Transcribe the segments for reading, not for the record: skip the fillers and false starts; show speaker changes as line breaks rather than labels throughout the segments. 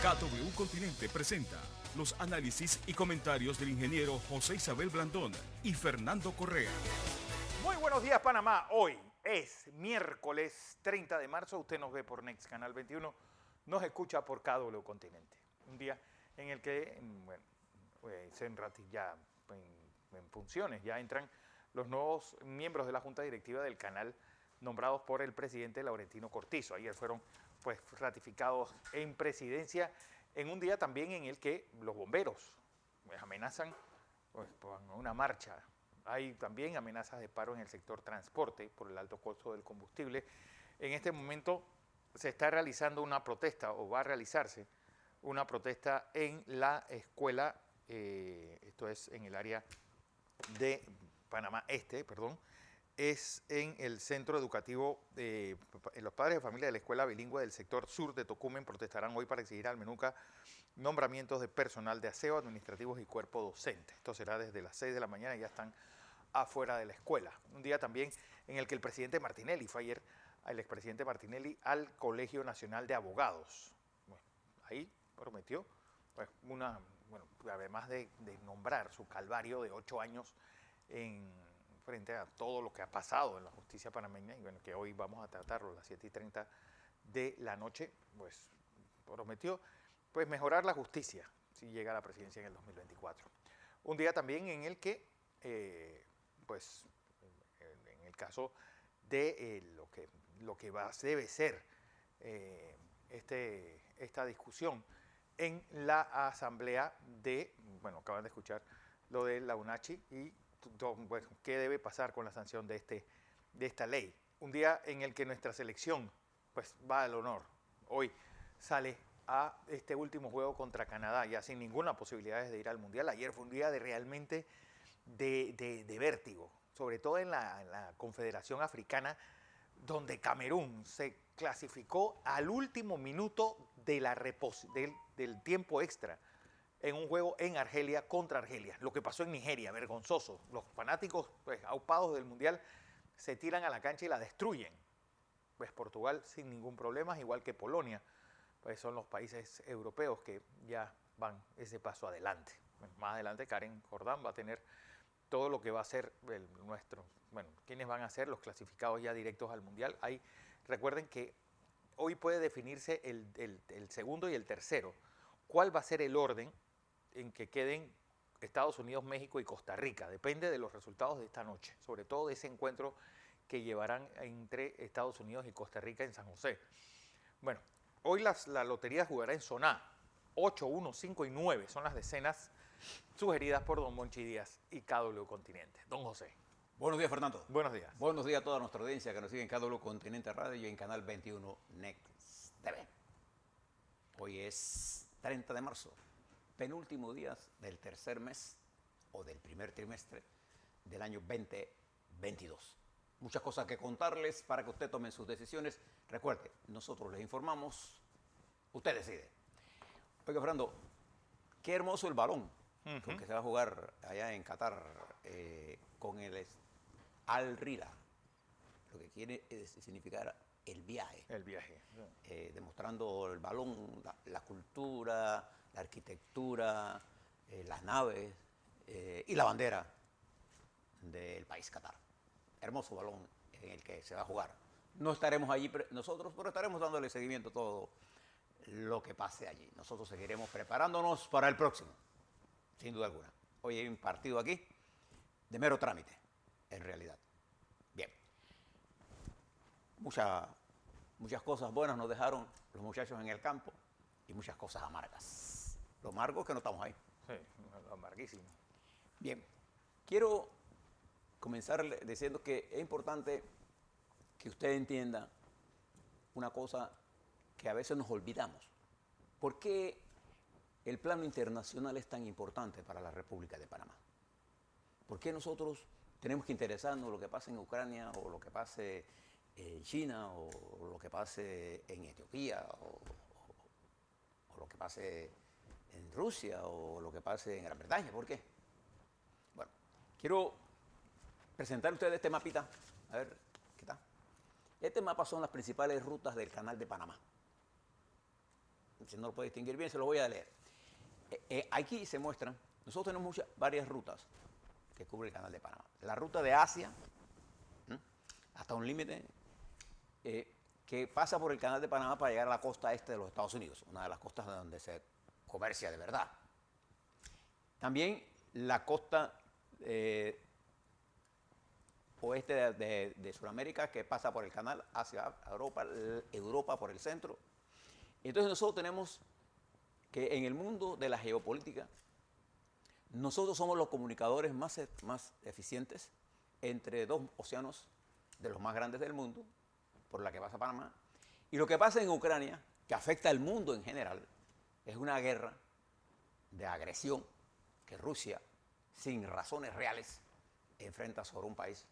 KW Continente presenta los análisis y comentarios del ingeniero José Isabel Blandón y Fernando Correa.
Muy buenos días, Panamá. Hoy es miércoles 30 de marzo. Usted nos ve por Next Canal 21, nos escucha por KW Continente. Un día en el que, bueno, ya en funciones, ya entran los nuevos miembros de la Junta Directiva del canal nombrados por el presidente Laurentino Cortizo. Ayer fueron ratificados en presidencia, en un día también en el que los bomberos amenazan con una marcha. Hay también amenazas de paro en el sector transporte por el alto costo del combustible. En este momento se está realizando una protesta, o va a realizarse una protesta en la escuela, esto es en el área de Panamá Este, es en el centro educativo, los padres de familia de la escuela bilingüe del sector sur de Tocumen protestarán hoy para exigir al Menuca nombramientos de personal de aseo, administrativos y cuerpo docente. Esto será desde las 6 de la mañana y ya están afuera de la escuela. Un día también en el que el presidente Martinelli, fue ayer el expresidente Martinelli al Colegio Nacional de Abogados. Bueno, ahí prometió, además de nombrar su calvario de 8 años frente a todo lo que ha pasado en la justicia panameña, y bueno, que hoy vamos a tratarlo a las 7:30 de la noche, pues prometió mejorar la justicia si llega a la presidencia en el 2024. Un día también en el que, en el caso de lo que debe ser esta discusión en la asamblea acaban de escuchar lo de la UNACHI y qué debe pasar con la sanción de esta ley. Un día en el que nuestra selección va al honor. Hoy sale a este último juego contra Canadá, ya sin ninguna posibilidad de ir al Mundial. Ayer fue un día realmente de vértigo, sobre todo en la Confederación Africana, donde Camerún se clasificó al último minuto del tiempo extra en un juego en Argelia contra Argelia. Lo que pasó en Nigeria, vergonzoso. Los fanáticos aupados del Mundial se tiran a la cancha y la destruyen. Portugal sin ningún problema, igual que Polonia, son los países europeos que ya van ese paso adelante. Más adelante Karen Jordán va a tener todo lo que va a ser quiénes van a ser los clasificados ya directos al Mundial. Recuerden que hoy puede definirse el segundo y el tercero. ¿Cuál va a ser el orden en que queden Estados Unidos, México y Costa Rica? Depende de los resultados de esta noche, sobre todo de ese encuentro que llevarán entre Estados Unidos y Costa Rica en San José. Bueno, hoy la lotería jugará en zona 8, 1, 5 y 9. Son las decenas sugeridas por don Monchi Díaz y KW Continente. Don José.
Buenos días, Fernando.
Buenos días.
Buenos días a toda nuestra audiencia que nos sigue en KW Continente Radio y en Canal 21 Next TV. Hoy es 30 de marzo, penúltimo día del tercer mes o del primer trimestre del año 2022. Muchas cosas que contarles para que usted tome sus decisiones. Recuerde, nosotros les informamos, usted decide. Oiga, Fernando, qué hermoso el balón con que se va a jugar allá en Qatar con el Al Rila, lo que quiere significar el viaje.
El viaje.
Demostrando el balón, la cultura, la arquitectura, las naves y la bandera del país Qatar. Hermoso balón en el que se va a jugar. No estaremos allí nosotros, pero estaremos dándole seguimiento a todo lo que pase allí. Nosotros seguiremos preparándonos para el próximo, sin duda alguna. Hoy hay un partido aquí de mero trámite, en realidad. Bien. Muchas cosas buenas nos dejaron los muchachos en el campo y muchas cosas amargas. Lo amargo es que no estamos ahí.
Sí, amarguísimo.
Bien, quiero comenzar diciendo que es importante que usted entienda una cosa que a veces nos olvidamos. ¿Por qué el plano internacional es tan importante para la República de Panamá? ¿Por qué nosotros tenemos que interesarnos en lo que pasa en Ucrania o lo que pase en China o lo que pase en Etiopía o lo que pase en Rusia o lo que pase en Gran Bretaña? ¿Por qué? Bueno, quiero presentar a ustedes este mapita. A ver, ¿qué tal? Este mapa son las principales rutas del Canal de Panamá. si no lo puede distinguir bien, se lo voy a leer. Aquí se muestran, nosotros tenemos varias rutas que cubre el Canal de Panamá. La ruta de Asia, hasta un límite, que pasa por el Canal de Panamá para llegar a la costa este de los Estados Unidos, una de las costas donde se comercia de verdad. También la costa oeste de Sudamérica, que pasa por el canal hacia Europa por el centro. Entonces nosotros tenemos que en el mundo de la geopolítica, nosotros somos los comunicadores más eficientes entre dos océanos de los más grandes del mundo, por la que pasa Panamá. Y lo que pasa en Ucrania, que afecta al mundo en general, es una guerra de agresión que Rusia, sin razones reales, enfrenta sobre un país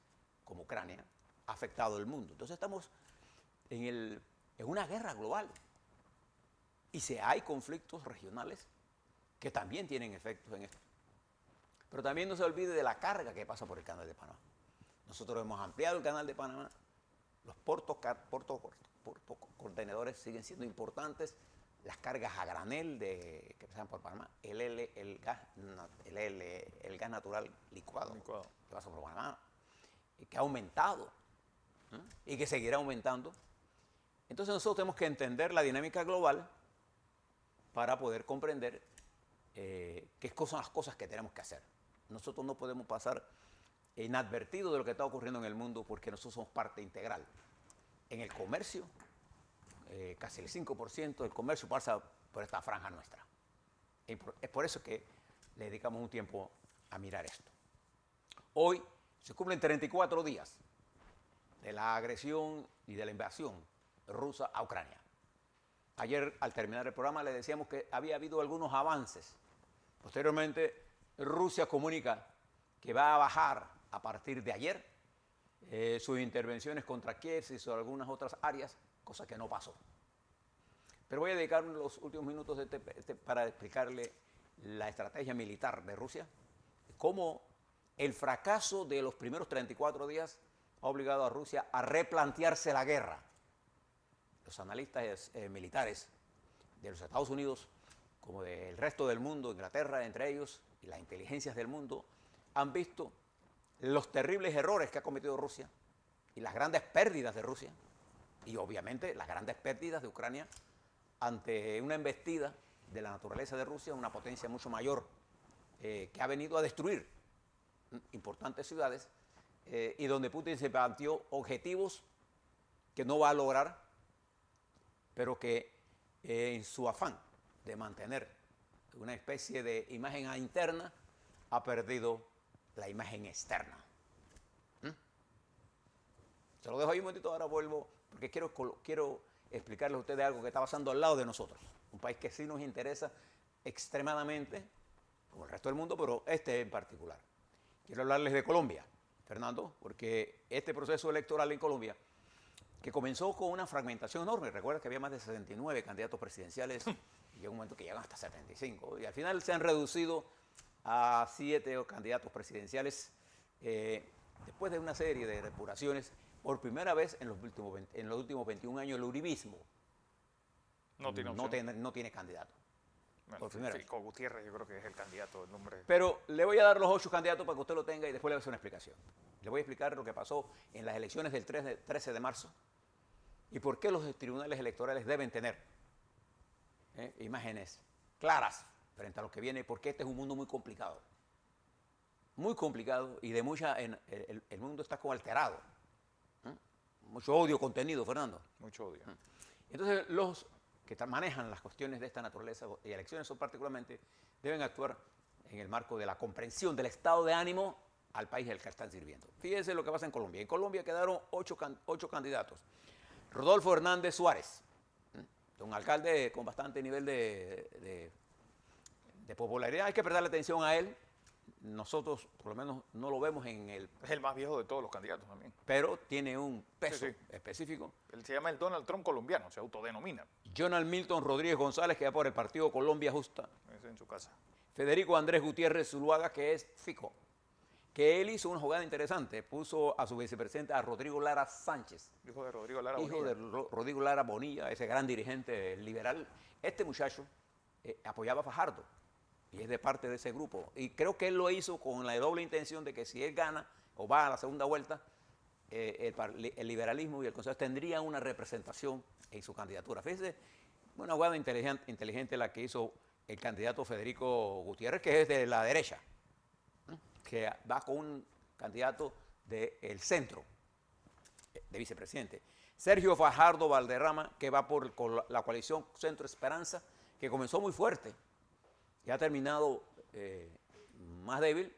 como Ucrania, ha afectado al mundo. Entonces estamos en una guerra global. Y si hay conflictos regionales que también tienen efectos en esto. Pero también no se olvide de la carga que pasa por el Canal de Panamá. Nosotros hemos ampliado el Canal de Panamá. Los puertos contenedores siguen siendo importantes. Las cargas a granel que pasan por Panamá. El gas natural licuado que pasa por Panamá. Que ha aumentado y que seguirá aumentando. Entonces nosotros tenemos que entender la dinámica global para poder comprender qué son las cosas que tenemos que hacer. Nosotros no podemos pasar inadvertidos de lo que está ocurriendo en el mundo porque nosotros somos parte integral. En el comercio, casi el 5% del comercio pasa por esta franja nuestra. Es por eso que le dedicamos un tiempo a mirar esto. Hoy se cumplen 34 días de la agresión y de la invasión rusa a Ucrania. Ayer, al terminar el programa, le decíamos que había habido algunos avances. Posteriormente, Rusia comunica que va a bajar a partir de ayer sus intervenciones contra Kiev y sobre algunas otras áreas, cosa que no pasó. Pero voy a dedicar los últimos minutos para explicarle la estrategia militar de Rusia, cómo el fracaso de los primeros 34 días ha obligado a Rusia a replantearse la guerra. Los analistas militares de los Estados Unidos, como del resto del mundo, Inglaterra entre ellos, y las inteligencias del mundo, han visto los terribles errores que ha cometido Rusia y las grandes pérdidas de Rusia, y obviamente las grandes pérdidas de Ucrania ante una embestida de la naturaleza de Rusia, una potencia mucho mayor que ha venido a destruir importantes ciudades y donde Putin se planteó objetivos que no va a lograr, pero que en su afán de mantener una especie de imagen interna ha perdido la imagen externa. Se lo dejo ahí un momentito, ahora vuelvo, porque quiero explicarles a ustedes algo que está pasando al lado de nosotros. Un país que sí nos interesa extremadamente, como el resto del mundo, pero este en particular. Quiero hablarles de Colombia, Fernando, porque este proceso electoral en Colombia, que comenzó con una fragmentación enorme, recuerda que había más de 69 candidatos presidenciales, y llega un momento que llegan hasta 75, y al final se han reducido a 7 candidatos presidenciales, después de una serie de depuraciones. Por primera vez en los últimos 21 años el uribismo no tiene candidato.
Bueno,
por primera vez.
Con Gutiérrez yo creo que es el candidato, el nombre.
Pero le voy a dar los 8 candidatos para que usted lo tenga y después le voy a hacer una explicación. Le voy a explicar lo que pasó en las elecciones del 13 de marzo y por qué los tribunales electorales deben tener imágenes claras frente a lo que viene, porque este es un mundo muy complicado y de el mundo está como alterado. Mucho odio contenido, Fernando.
Mucho odio.
Entonces, los que manejan las cuestiones de esta naturaleza y elecciones son particularmente, deben actuar en el marco de la comprensión del estado de ánimo al país al que están sirviendo. Fíjense lo que pasa en Colombia. En Colombia quedaron 8 candidatos. Rodolfo Hernández Suárez, un alcalde con bastante nivel de popularidad. Hay que prestarle atención a él. Nosotros, por lo menos, no lo vemos en el...
Es el más viejo de todos los candidatos también.
Pero tiene un peso
Sí.
específico.
Él se llama el Donald Trump colombiano, se autodenomina.
Jonal Milton Rodríguez González, que va por el partido Colombia Justa.
Es en su casa.
Federico Andrés Gutiérrez Zuluaga, que es FICO. que él hizo una jugada interesante. Puso a su vicepresidente, a Rodrigo Lara Sánchez.
Hijo de Rodrigo Lara
Hijo
Bonilla.
de Rodrigo Lara Bonilla, ese gran dirigente liberal. Este muchacho apoyaba a Fajardo y es de parte de ese grupo. Y creo que él lo hizo con la doble intención de que si él gana o va a la segunda vuelta, el liberalismo y el Consejo tendrían una representación en su candidatura. Fíjese, una jugada inteligente la que hizo el candidato Federico Gutiérrez, que es de la derecha, que va con un candidato del centro, de vicepresidente. Sergio Fajardo Valderrama, que va por la coalición Centro Esperanza, que comenzó muy fuerte y ha terminado más débil,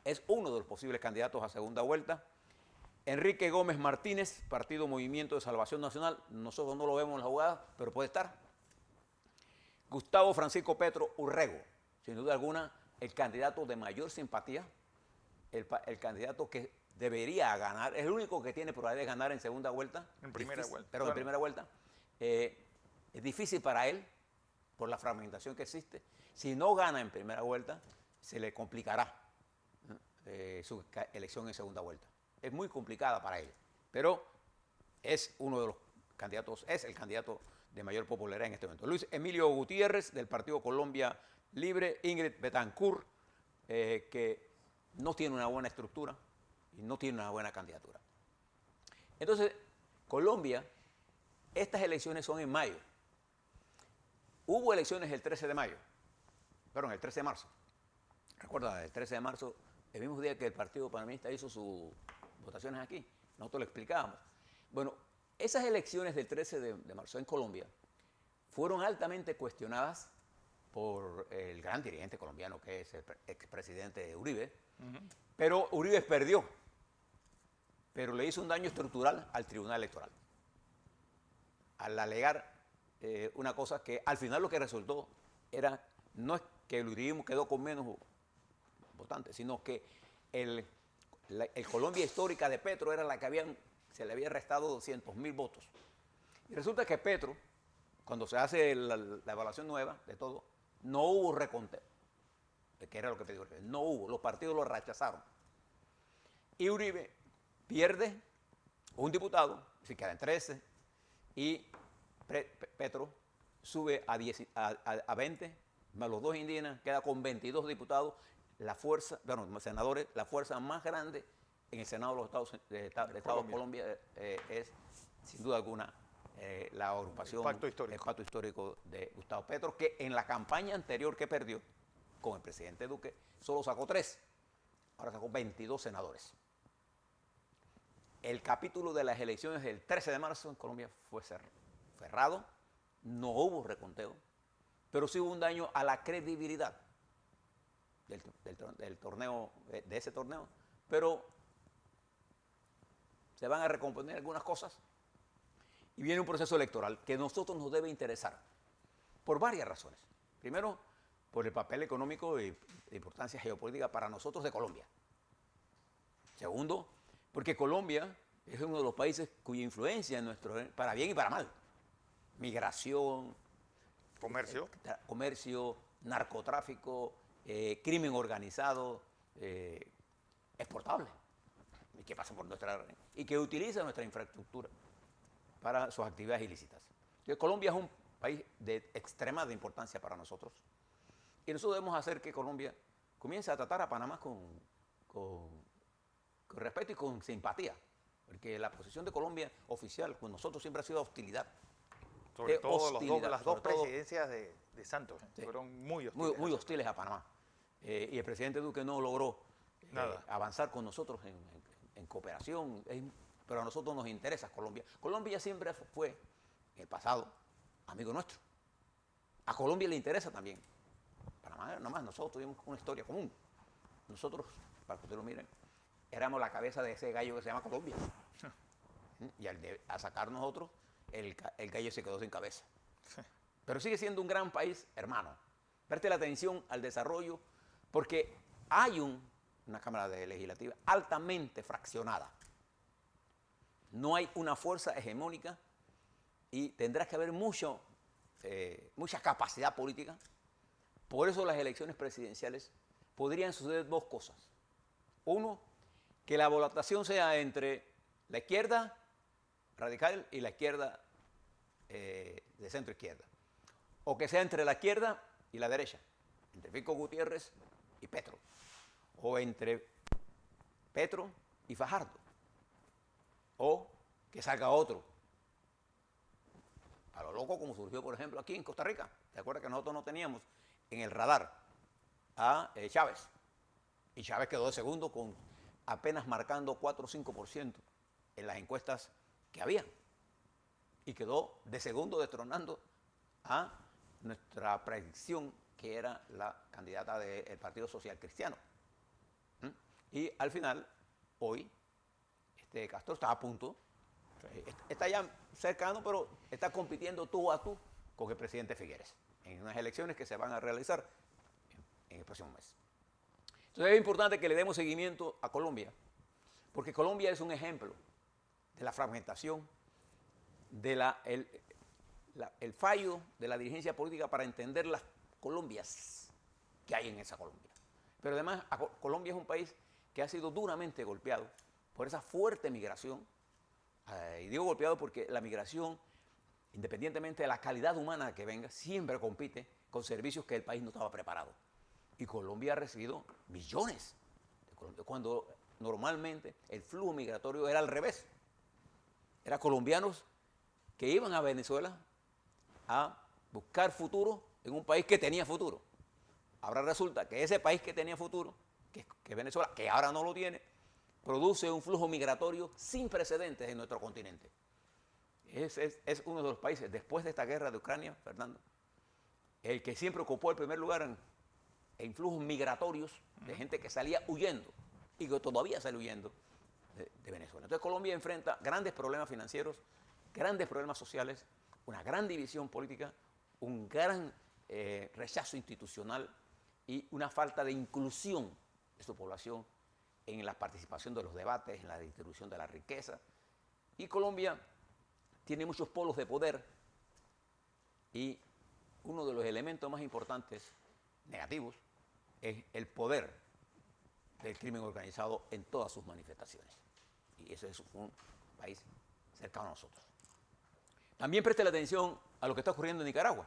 es uno de los posibles candidatos a segunda vuelta. Enrique Gómez Martínez, Partido Movimiento de Salvación Nacional, nosotros no lo vemos en la jugada, pero puede estar. Gustavo Francisco Petro Urrego, sin duda alguna, el candidato de mayor simpatía, el candidato que debería ganar, es el único que tiene probabilidad de ganar en segunda vuelta.
En primera vuelta.
Pero en primera vuelta. Es difícil para él, por la fragmentación que existe. Si no gana en primera vuelta, se le complicará su elección en segunda vuelta. Es muy complicada para él, pero es uno de los candidatos, es el candidato de mayor popularidad en este momento. Luis Emilio Gutiérrez, del Partido Colombia Libre, Ingrid Betancourt, que no tiene una buena estructura y no tiene una buena candidatura. Entonces, Colombia, estas elecciones son en mayo. Hubo elecciones el 13 de mayo, perdón, el 13 de marzo. Recuerda, el 13 de marzo, el mismo día que el Partido Panameñista hizo sus votaciones aquí, nosotros lo explicábamos. Bueno, esas elecciones del 13 de marzo en Colombia fueron altamente cuestionadas por el gran dirigente colombiano que es el expresidente Uribe, pero Uribe perdió, pero le hizo un daño estructural al Tribunal Electoral al alegar una cosa que al final lo que resultó era, no es que el uribismo quedó con menos votantes, sino que el Colombia histórica de Petro era la que se le había restado 200.000 votos. Y resulta que Petro, cuando se hace la evaluación nueva de todo, no hubo reconteo, que era lo que pidió Uribe. No hubo, los partidos lo rechazaron. Y Uribe pierde un diputado, se queda en 13, y Petro sube a 20, más los dos indígenas, queda con 22 diputados, senadores, la fuerza más grande en el Senado de los Estados de Colombia es, sin duda alguna, la agrupación, el pacto histórico de Gustavo Petro, que en la campaña anterior que perdió con el presidente Duque, solo sacó 3, ahora sacó 22 senadores. El capítulo de las elecciones del 13 de marzo en Colombia fue cerrado, no hubo reconteo, pero sí hubo un daño a la credibilidad del torneo, de ese torneo, pero se van a recomponer algunas cosas y viene un proceso electoral que a nosotros nos debe interesar por varias razones. Primero, por el papel económico y de importancia geopolítica para nosotros de Colombia. Segundo, porque Colombia es uno de los países cuya influencia para bien y para mal, migración, comercio, narcotráfico, crimen organizado, exportable, y que pasa por y que utiliza nuestra infraestructura para sus actividades ilícitas. Entonces, Colombia es un país de extrema importancia para nosotros y nosotros debemos hacer que Colombia comience a tratar a Panamá con respeto y con simpatía, porque la posición de Colombia oficial con nosotros siempre ha sido hostilidad.
Sobre todo las dos presidencias de Santos fueron muy hostiles.
Muy hostiles a Panamá. Y el presidente Duque no logró avanzar con nosotros en cooperación, pero a nosotros nos interesa Colombia. Colombia siempre fue, en el pasado, amigo nuestro. A Colombia le interesa también. Panamá, nomás nosotros tuvimos una historia común. Nosotros, para que ustedes lo miren, éramos la cabeza de ese gallo que se llama Colombia. Y al sacar nosotros, el gallo se quedó sin cabeza. Pero sigue siendo un gran país, hermano. Preste la atención al desarrollo, porque hay una Cámara Legislativa altamente fraccionada. No hay una fuerza hegemónica y tendrá que haber mucha capacidad política. Por eso las elecciones presidenciales podrían suceder dos cosas. Uno, que la votación sea entre la izquierda radical y la izquierda de centro izquierda. O que sea entre la izquierda y la derecha, entre Fico Gutiérrez y Petro. O entre Petro y Fajardo. O que salga otro. A lo loco como surgió, por ejemplo, aquí en Costa Rica. ¿Te acuerdas que nosotros no teníamos en el radar a Chávez? Y Chávez quedó de segundo con apenas marcando 4 o 5% en las encuestas que había. Y quedó de segundo destronando a nuestra predicción, que era la candidata del Partido Social Cristiano. Y al final, hoy, Castro está a punto, está ya cercano, pero está compitiendo tú a tú con el presidente Figueres en unas elecciones que se van a realizar en el próximo mes. Entonces es importante que le demos seguimiento a Colombia, porque Colombia es un ejemplo de la fragmentación, el fallo de la dirigencia política para entender las Colombias que hay en esa Colombia. Pero además Colombia es un país que ha sido duramente golpeado por esa fuerte migración. Y digo golpeado porque la migración, independientemente de la calidad humana que venga, siempre compite con servicios que el país no estaba preparado. Y Colombia ha recibido millones de colombianos, cuando normalmente el flujo migratorio era al revés. Eran colombianos que iban a Venezuela a buscar futuro en un país que tenía futuro. Ahora resulta que ese país que tenía futuro, que Venezuela, que ahora no lo tiene, produce un flujo migratorio sin precedentes en nuestro continente. Es uno de los países, después de esta guerra de Ucrania, Fernando, el que siempre ocupó el primer lugar en flujos migratorios de gente que salía huyendo y que todavía sale huyendo de Venezuela. Entonces Colombia enfrenta grandes problemas financieros, grandes problemas sociales, una gran división política, un gran rechazo institucional y una falta de inclusión de su población en la participación de los debates, en la distribución de la riqueza. Y Colombia tiene muchos polos de poder y uno de los elementos más importantes, negativos, es el poder del crimen organizado en todas sus manifestaciones. Y ese es un país cercano a nosotros. También preste la atención a lo que está ocurriendo en Nicaragua,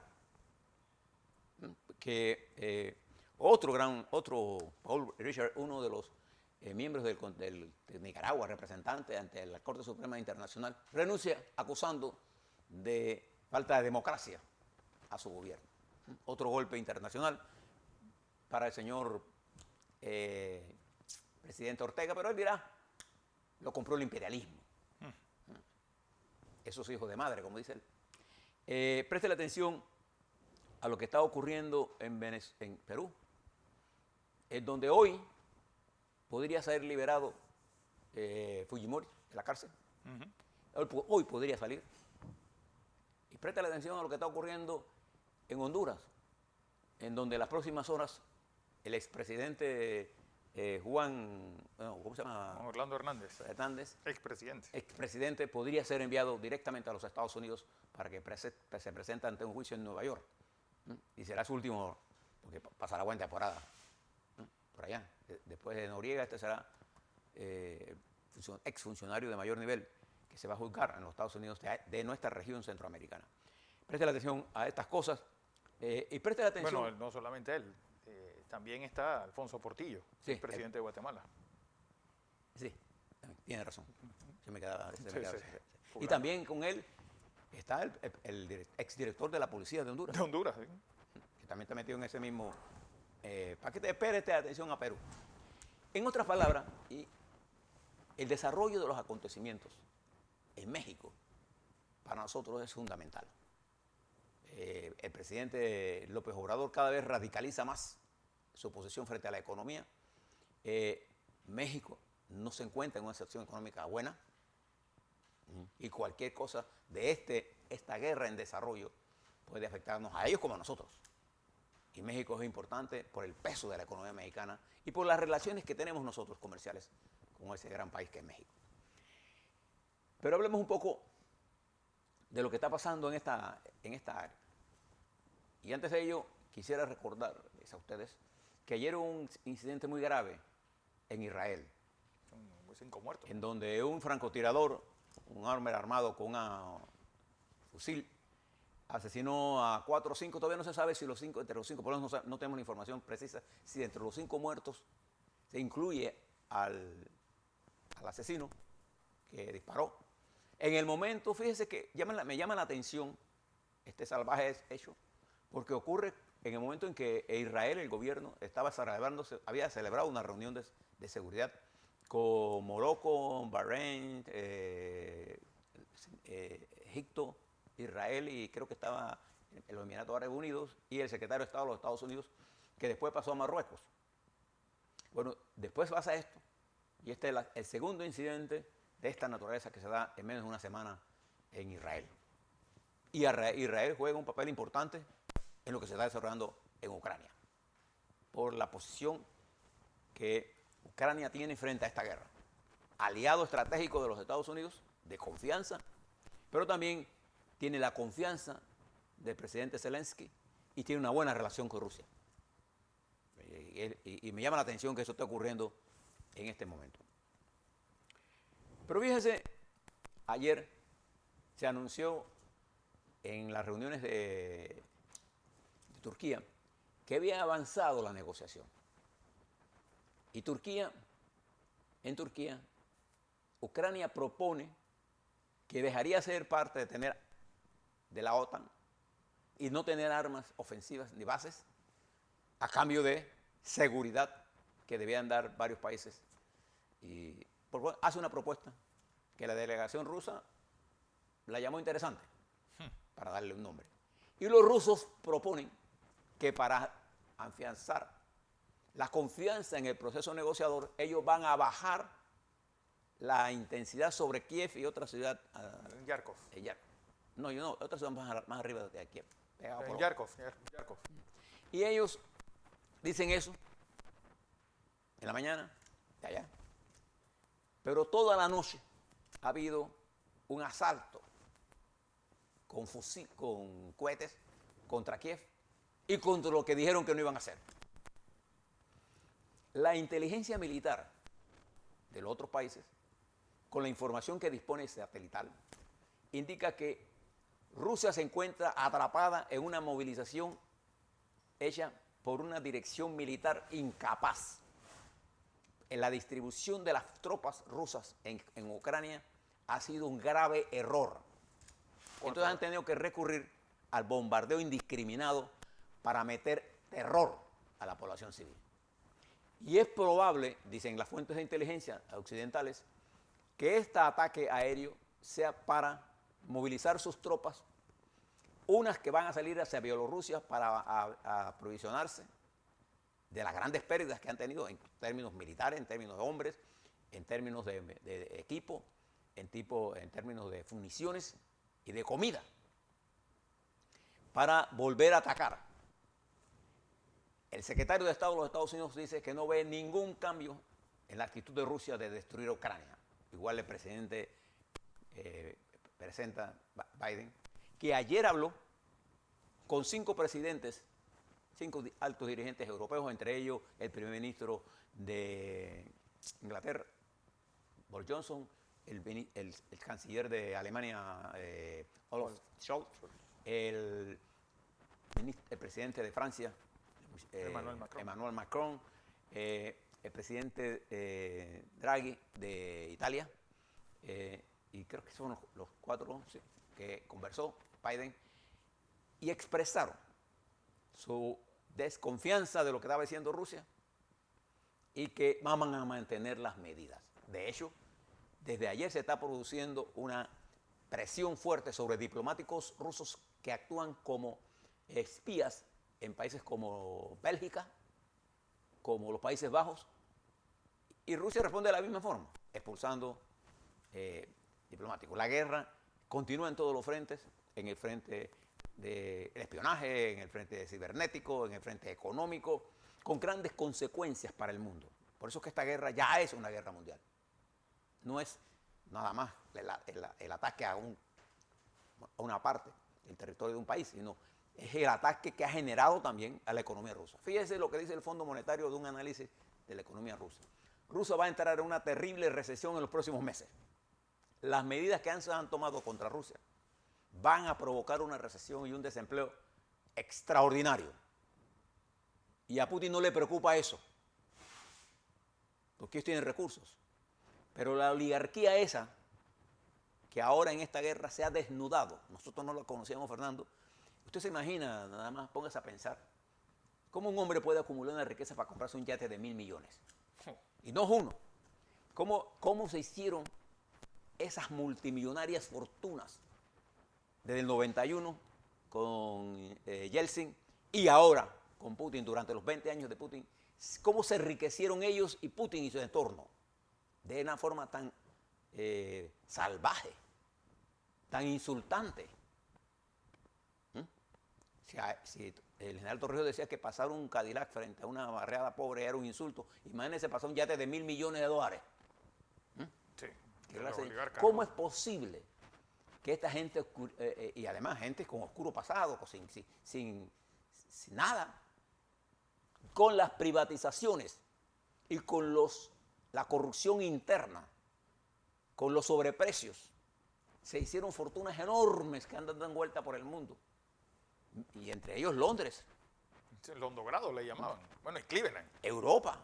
que Paul Richard, uno de los miembros de Nicaragua, representante ante la Corte Suprema Internacional, renuncia acusando de falta de democracia a su gobierno. Otro golpe internacional para el señor presidente Ortega, pero él dirá, lo compró el imperialismo. Esos hijos de madre, como dice él. Preste la atención a lo que está ocurriendo en Perú, en donde hoy podría ser liberado Fujimori de la cárcel. Hoy podría salir. Y presta la atención a lo que está ocurriendo en Honduras, en donde en las próximas horas el expresidente ¿cómo se llama?
Juan Orlando Hernández,
expresidente, podría ser enviado directamente a los Estados Unidos para que se presente ante un juicio en Nueva York. Y será su último, porque pasará buena temporada por allá. Después de Noriega, este será exfuncionario de mayor nivel que se va a juzgar en los Estados Unidos de nuestra región centroamericana. Preste la atención a estas cosas y preste la atención.
Bueno, no solamente él, también está Alfonso Portillo, sí, el presidente de Guatemala.
Sí, tiene razón. Se me quedaba.
Sí.
Y también con él está el exdirector de la policía de Honduras.
De Honduras, sí.
Que también está metido en ese mismo paquete. Preste atención a Perú. En otras palabras, el desarrollo de los acontecimientos en México para nosotros es fundamental. El presidente López Obrador cada vez radicaliza más su posición frente a la economía. México no se encuentra en una situación económica buena y cualquier cosa de esta guerra en desarrollo puede afectarnos a ellos como a nosotros. Y México es importante por el peso de la economía mexicana y por las relaciones que tenemos nosotros comerciales con ese gran país que es México. Pero hablemos un poco de lo que está pasando en esta área. Y antes de ello, quisiera recordarles a ustedes que ayer hubo un incidente muy grave en Israel.
5 muertos.
en donde un francotirador, un hombre armado con un fusil, asesinó a 4 o 5, todavía no se sabe si entre los 5, por lo menos no tenemos la información precisa, si entre los 5 muertos se incluye al asesino que disparó. En el momento, fíjese que me llama la atención este salvaje hecho, porque ocurre en el momento en que Israel, el gobierno, había celebrado una reunión de seguridad con Morocco, Bahrein, Egipto, Israel y creo que estaba en los Emiratos Árabes Unidos y el secretario de Estado de los Estados Unidos, que después pasó a Marruecos. Bueno, después pasa esto, y este es el segundo incidente de esta naturaleza que se da en menos de una semana en Israel. Y Israel juega un papel importante en lo que se está desarrollando en Ucrania, por la posición que Ucrania tiene frente a esta guerra. Aliado estratégico de los Estados Unidos, de confianza, pero también tiene la confianza del presidente Zelensky y tiene una buena relación con Rusia. Y me llama la atención que eso esté ocurriendo en este momento. Pero fíjense, ayer se anunció en las reuniones de Turquía que había avanzado la negociación. Y en Turquía, Ucrania propone que dejaría ser parte de la OTAN y no tener armas ofensivas ni bases a cambio de seguridad que debían dar varios países. Y hace una propuesta que la delegación rusa la llamó interesante, para darle un nombre. Y los rusos proponen que para afianzar la confianza en el proceso negociador, ellos van a bajar la intensidad sobre Kiev y otra ciudad.
Yarkov.
No, otra ciudad más arriba de Kiev.
Yarkov.
Y ellos dicen eso en la mañana, de allá. Pero toda la noche ha habido un asalto con cohetes contra Kiev y contra lo que dijeron que no iban a hacer. La inteligencia militar de los otros países, con la información que dispone satelital, indica que Rusia se encuentra atrapada en una movilización hecha por una dirección militar incapaz. En la distribución de las tropas rusas en Ucrania ha sido un grave error. Entonces han tenido que recurrir al bombardeo indiscriminado para meter terror a la población civil. Y es probable, dicen las fuentes de inteligencia occidentales, que este ataque aéreo sea para movilizar sus tropas, unas que van a salir hacia Bielorrusia para aprovisionarse de las grandes pérdidas que han tenido en términos militares, en términos de hombres, en términos de equipo, en términos de municiones y de comida, para volver a atacar. El secretario de Estado de los Estados Unidos dice que no ve ningún cambio en la actitud de Rusia de destruir Ucrania. Igual el presidente Biden, que ayer habló con 5 presidentes, 5 altos dirigentes europeos, entre ellos el primer ministro de Inglaterra, Boris Johnson, el canciller de Alemania, Olaf Scholz, el presidente de Francia, Emmanuel Macron, el presidente Draghi de Italia, y creo que son los 4 que conversó Biden, y expresaron su desconfianza de lo que estaba diciendo Rusia y que van a mantener las medidas. De hecho, desde ayer se está produciendo una presión fuerte sobre diplomáticos rusos que actúan como espías en países como Bélgica, como los Países Bajos, y Rusia responde de la misma forma, expulsando diplomáticos. La guerra continúa en todos los frentes, en el frente del espionaje, en el frente cibernético, en el frente económico, con grandes consecuencias para el mundo. Por eso es que esta guerra ya es una guerra mundial. No es nada más el ataque a una parte del territorio de un país, sino es el ataque que ha generado también a la economía rusa. Fíjese lo que dice el Fondo Monetario de un análisis de la economía rusa. Rusia va a entrar en una terrible recesión en los próximos meses. Las medidas que se han tomado contra Rusia van a provocar una recesión y un desempleo extraordinario. Y a Putin no le preocupa eso, porque ellos tienen recursos. Pero la oligarquía esa, que ahora en esta guerra se ha desnudado, nosotros no la conocíamos, Fernando. Usted se imagina, nada más póngase a pensar, cómo un hombre puede acumular una riqueza para comprarse un yate de 1.000 millones. Y no es uno. ¿Cómo se hicieron esas multimillonarias fortunas desde el 91 con Yeltsin y ahora con Putin, durante los 20 años de Putin? ¿Cómo se enriquecieron ellos y Putin y su entorno de una forma tan salvaje, tan insultante? Si el general Torrijos decía que pasar un Cadillac frente a una barriada pobre era un insulto, imagínense pasar un yate de 1.000 millones de dólares.
Sí,
¿Cómo es posible que esta gente, y además gente con oscuro pasado, sin nada, con las privatizaciones y con la corrupción interna, con los sobreprecios, se hicieron fortunas enormes que andan dando vuelta por el mundo? Y entre ellos Londres.
Londogrado le llamaban. Bueno, y Cleveland.
Europa,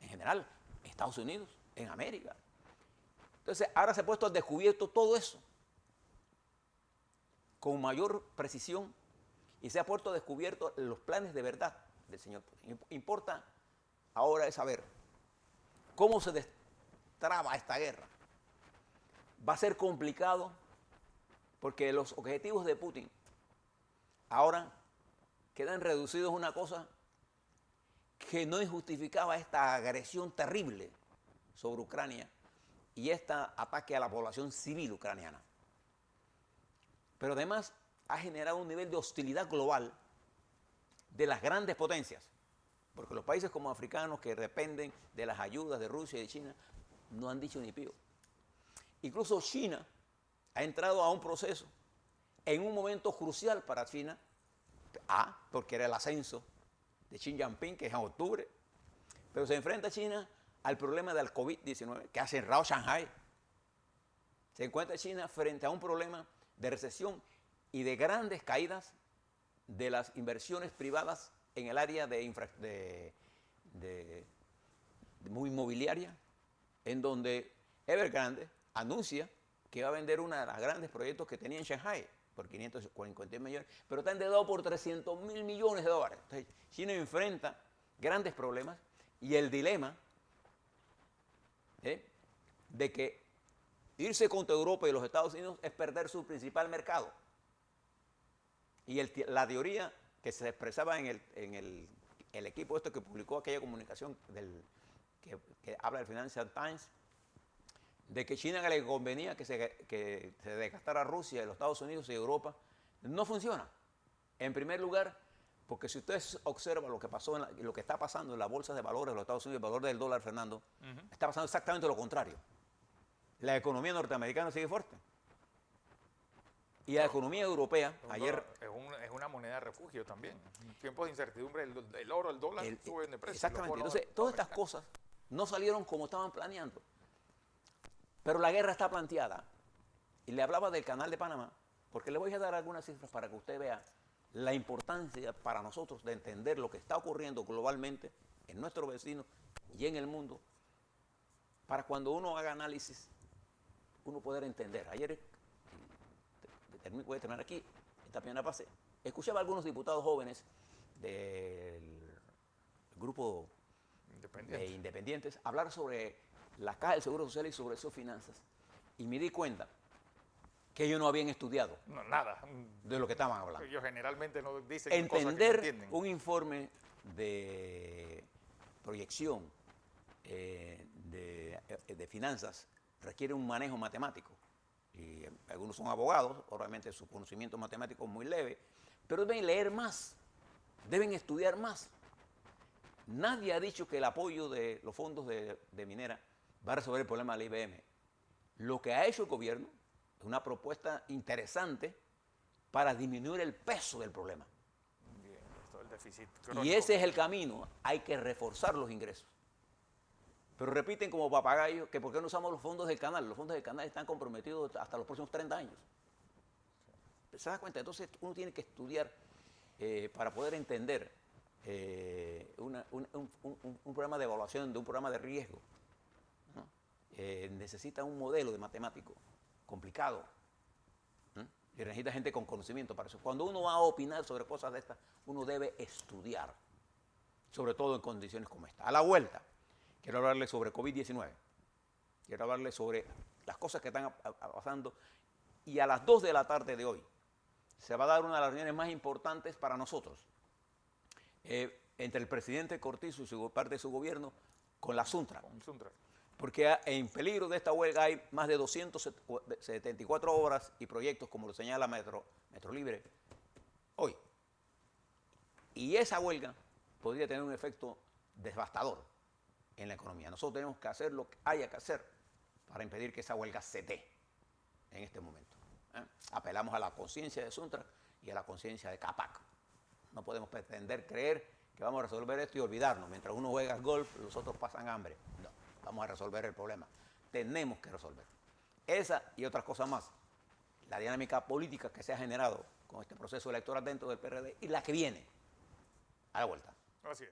en general, Estados Unidos, en América. Entonces, ahora se ha puesto al descubierto todo eso con mayor precisión y se ha puesto a descubierto los planes de verdad del señor Putin. Importa ahora es saber cómo se destraba esta guerra. Va a ser complicado porque los objetivos de Putin ahora quedan reducidos a una cosa que no injustificaba esta agresión terrible sobre Ucrania y este ataque a la población civil ucraniana. Pero además ha generado un nivel de hostilidad global de las grandes potencias, porque los países como africanos que dependen de las ayudas de Rusia y de China no han dicho ni pío. Incluso China ha entrado a un proceso en un momento crucial para China, porque era el ascenso de Xi Jinping, que es en octubre, pero se enfrenta China al problema del COVID-19, que ha cerrado Shanghái. Se encuentra China frente a un problema de recesión y de grandes caídas de las inversiones privadas en el área de muy inmobiliaria, en donde Evergrande anuncia que va a vender uno de los grandes proyectos que tenía en Shanghái por 550 millones, pero está endeudado por 300.000 millones de dólares. Entonces, China enfrenta grandes problemas y el dilema de que irse contra Europa y los Estados Unidos es perder su principal mercado. Y la teoría que se expresaba en el equipo que publicó aquella comunicación que habla del Financial Times, de que China le convenía que se desgastara Rusia, los Estados Unidos y Europa, no funciona. En primer lugar, porque si ustedes observan lo que pasó lo que está pasando en la bolsa de valores de los Estados Unidos, el valor del dólar, Fernando, está pasando exactamente lo contrario. La economía norteamericana sigue fuerte. Y la economía europea, ayer...
Es una moneda de refugio también. En tiempos de incertidumbre, el oro, el dólar suben de precio.
Exactamente. Entonces, todas estas cosas no salieron como estaban planeando. Pero la guerra está planteada. Y le hablaba del Canal de Panamá, porque le voy a dar algunas cifras para que usted vea la importancia para nosotros de entender lo que está ocurriendo globalmente en nuestros vecinos y en el mundo, para cuando uno haga análisis, uno poder entender. Ayer, voy a terminar aquí, esta primera fase, escuchaba a algunos diputados jóvenes del grupo de independientes hablar sobre la Caja del Seguro Social y sobre sus finanzas. Y me di cuenta que ellos no habían estudiado
nada
de lo que estaban hablando.
Ellos generalmente no dicen
entender
cosas que no entienden.
Un informe de proyección de finanzas requiere un manejo matemático. Y algunos son abogados, obviamente su conocimiento matemático es muy leve, pero deben leer más, deben estudiar más. Nadie ha dicho que el apoyo de los fondos de minera va a resolver el problema de la IBM. Lo que ha hecho el gobierno es una propuesta interesante para disminuir el peso del problema.
Bien, esto es el déficit crónico.
Y ese es el camino, hay que reforzar los ingresos. pero repiten como papagayos que por qué no usamos los fondos del canal. Los fondos del canal están comprometidos hasta los próximos 30 años. ¿Se da cuenta? Entonces uno tiene que estudiar para poder entender un programa de evaluación de un programa de riesgo, ¿no? Necesita un modelo de matemático complicado, ¿no? Y necesita gente con conocimiento para eso. Cuando uno va a opinar sobre cosas de estas, uno debe estudiar, sobre todo en condiciones como esta. A la vuelta, quiero hablarles sobre COVID-19, quiero hablarles sobre las cosas que están pasando, y a las 2 de la tarde de hoy se va a dar una de las reuniones más importantes para nosotros, entre el presidente Cortizo y parte de su gobierno con la Suntra. Porque en peligro de esta huelga hay más de 274 obras y proyectos, como lo señala Metro Libre hoy. Y esa huelga podría tener un efecto devastador en la economía. Nosotros tenemos que hacer lo que haya que hacer para impedir que esa huelga se dé en este momento. Apelamos a la conciencia de Suntra y a la conciencia de Capac. No podemos pretender creer que vamos a resolver esto y olvidarnos. Mientras uno juega al golf, los otros pasan hambre. No, vamos a resolver el problema. Tenemos que resolver. Esa y otras cosas más. La dinámica política que se ha generado con este proceso electoral dentro del PRD y la que viene. A la vuelta.
Así es.